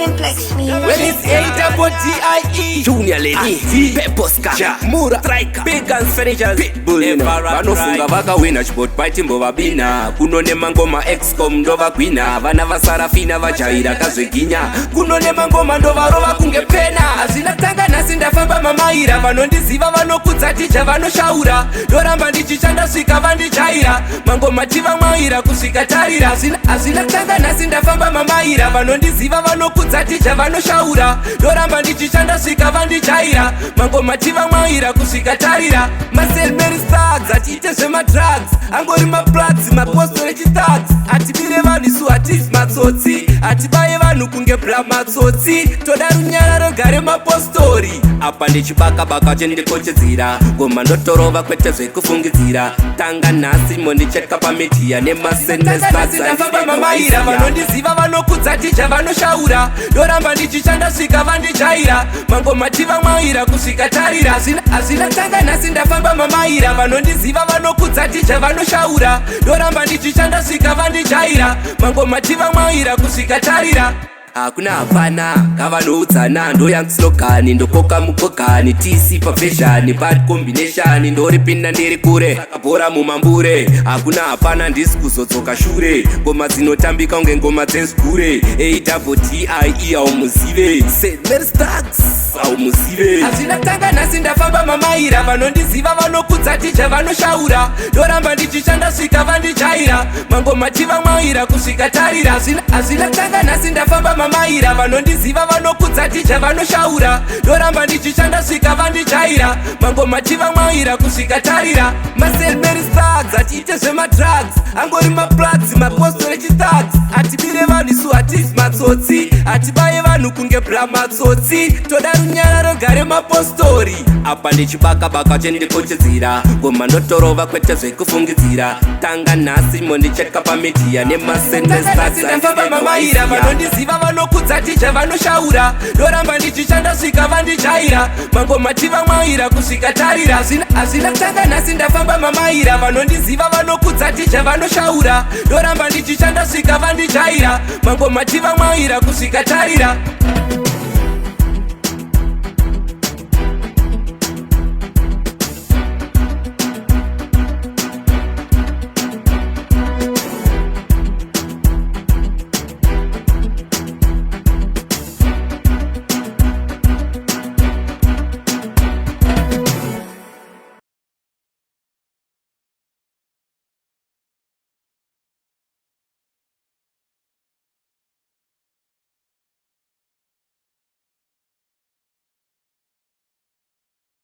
Cymplex me. When it's Addija, Junior Lady, Pepposka, Mura, Striker, Big Guns Furnitures, Pitbull, vanofunga vakawina chipoti paitimbo vabina kunonema ngoma excom ndova kwina vana vasarafina vajaira kazveginya kunonema ngoma ndovarova kunge pena hazvina tanga nhasi ndafamba mamaira vanondiziva vanokudza Addija vanoshaura ndoramba ndichichandasvika vandijaira mangoma tivamwaira kusvika tarira hazvina tanga nhasi ndafamba mamaira vanondiziva vanokudza Addija vanoshaura ndoramba ndichichandasvika vandijaira mangoma tivamwaira kusvika tarira maselmeri thugs atiite zvemadrugs angori maplugs mapostori chithugs atibire vanhu isu hatizi matsotsi atibaye vanhu kunge bra matsotsi toda runyara rogare mapostori apa ndichibaka-baka chendikochedzira ngoma ndotorova kwete zvekufungidzira tanga nhasi mondicheka pamedhiya nemasenesndafamba mamaira vanondiziva vanokudza Addija vanoshaura ndoramba ndichishandasvika vandijaira mangoma tivamwaira kusvika tarira hazvina tanga nhasi ndafamba mamaira vanondiziva vanokudza Addija vanoshaura ndoramba ndichishandasvika vandijaira mangoma tivamwaira kusvika tarira hakuna hapana kavanoudzana ndoyangislogani ndokoka mukogani TC pavheshani bad combination ndoripinda ndiri kure bhora mumambure hakuna hapana ndisi kuzodzoka shure ngoma dzinotambika unge ngoma dzenzigure Addija aumuzive semerstax aumuzive hazvina tanga nhasi ndafamba mamaira vanondiziva vanokudza Addija vanoshaura ndoramba ndichishandasvika vandijaira mangoma tivamwaira kusvika tarira hazvina tanga nhasi ndafamba mamaira vanondiziva vanokudza Addija vanoshaura ndoramba ndichishandasvika vandijaira mangoma tivamwaira kusvika tarira maselmeri thugs atiite zvemadrugs angori maplugs mapostori chithugs atibire vanhu isu hatizi matsotsi atibaye vanhu kunge bra matsotsi toda runyara rogare mapostori apa ndichibaka-baka chendikochedzira ngoma ndotorova kwete zvekufungidzira tanga nhasi mondicheka pamedhiya nemasenestafamba mamaira vanondiziva vanokudza Addija vanoshaura ndoramba ndichishandasvika vandijaira mangoma tivamwaira kusvika tarira hazvina tanga nhasi ndafamba mamaira vanondiziva vanokudza Addija vanoshaura ndoramba ndichishandasvika vandijaira mangoma tivamwaira kusvika tarira